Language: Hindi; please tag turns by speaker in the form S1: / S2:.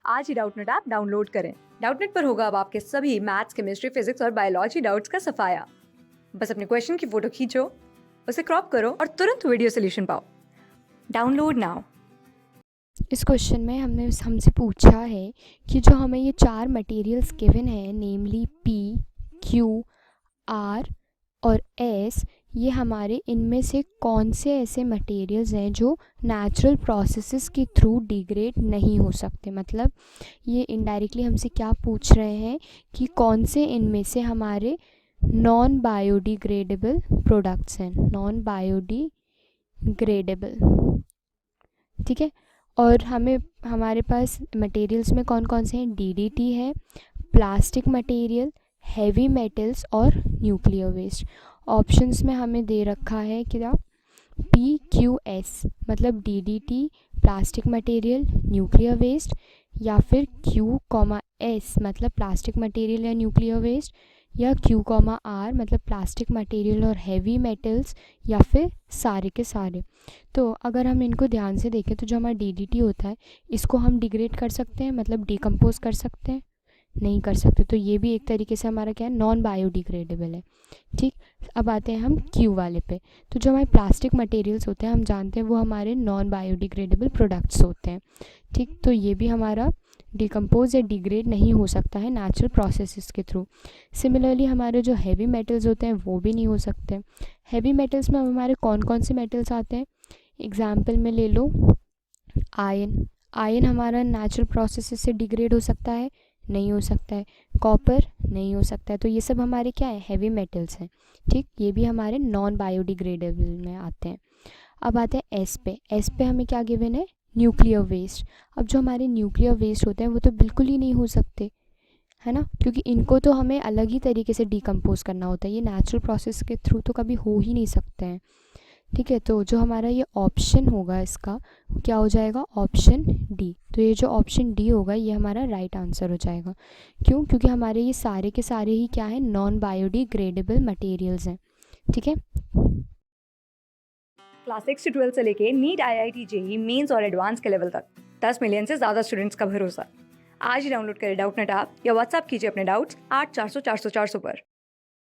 S1: आज ही डाउटनेट ऐप डाउनलोड करें। डाउटनेट पर होगा अब आपके सभी मैथ्स, केमिस्ट्री, फिजिक्स और बायोलॉजी डाउट्स का सफाया। बस अपने क्वेश्चन की फोटो खींचो, उसे क्रॉप करो और तुरंत वीडियो सोल्यूशन पाओ। Download now.
S2: इस क्वेश्चन में हमसे पूछा है कि जो हमें ये 4 मटेरियल्स गिवन है, नेमली पी, क्यू, आर और एस, ये हमारे इनमें से कौन से ऐसे मटेरियल्स हैं जो नेचुरल प्रोसेसेस के थ्रू डिग्रेड नहीं हो सकते। मतलब ये इनडायरेक्टली हमसे क्या पूछ रहे हैं कि कौन से इनमें से हमारे नॉन बायोडिग्रेडेबल प्रोडक्ट्स हैं, नॉन बायोडिग्रेडेबल। ठीक है, और हमारे पास मटेरियल्स में कौन कौन से हैं, डीडीटी है, प्लास्टिक मटेरियल, हैवी मेटल्स और न्यूक्लियर वेस्ट। ऑप्शंस में हमें दे रखा है क्या, पी क्यू एस, मतलब DDT, plastic material, nuclear waste, या फिर क्यू कॉमा एस मतलब प्लास्टिक मटेरियल या न्यूक्लियर वेस्ट, या क्यू कॉमा आर मतलब प्लास्टिक मटेरियल और हैवी मेटल्स, या फिर सारे के सारे। तो अगर हम इनको ध्यान से देखें तो जो हमारा डीडीटी होता है, इसको हम डिग्रेड कर सकते हैं, मतलब डिकम्पोज कर सकते हैं, नहीं कर सकते। तो ये भी एक तरीके से हमारा क्या है, नॉन बायोडिग्रेडेबल है। ठीक, अब आते हैं हम क्यू वाले पे। तो जो हमारे प्लास्टिक मटेरियल्स होते हैं, हम जानते हैं वो हमारे नॉन बायोडिग्रेडेबल प्रोडक्ट्स होते हैं। ठीक, तो ये भी हमारा डिकम्पोज या डिग्रेड नहीं हो सकता है नेचुरल प्रोसेसेस के थ्रू। सिमिलरली हमारे जो हैवी मेटल्स होते हैं वो भी नहीं हो सकते। हैवी मेटल्स में हमारे कौन कौन से मेटल्स आते हैं, एग्जाम्पल में ले लो आयन। आयन हमारा नेचुरल प्रोसेसेस से डिग्रेड हो सकता है, नहीं हो सकता है। कॉपर नहीं हो सकता है। तो ये सब हमारे क्या है, हैवी मेटल्स हैं। ठीक, ये भी हमारे नॉन बायोडिग्रेडेबल में आते हैं। अब आते हैं एस पे। एस पे हमें क्या गिवन है, न्यूक्लियर वेस्ट। अब जो हमारे न्यूक्लियर वेस्ट होते हैं वो तो बिल्कुल ही नहीं हो सकते, है ना, क्योंकि इनको तो हमें अलग ही तरीके से डिकम्पोज करना होता है, ये नेचुरल प्रोसेस के थ्रू तो कभी हो ही नहीं सकते हैं। ठीक है, तो जो हमारा ये ऑप्शन होगा इसका क्या हो जाएगा, ऑप्शन डी। तो ये जो ऑप्शन डी होगा ये हमारा राइट आंसर हो जाएगा। क्यों, क्योंकि हमारे ये सारे के सारे ही क्या है, नॉन बायोडिग्रेडेबल मटेरियल्स हैं। ठीक है,
S1: क्लास 6 से 12 से लेके नीट, IIT, जेई मेंस और एडवांस के लेवल तक 10 मिलियन से ज्यादा स्टूडेंट्स का भरोसा। आज ही डाउनलोड करें डाउटनेट ऐप या व्हाट्सएप कीजिए अपने डाउट्स 8400 400 400 पर।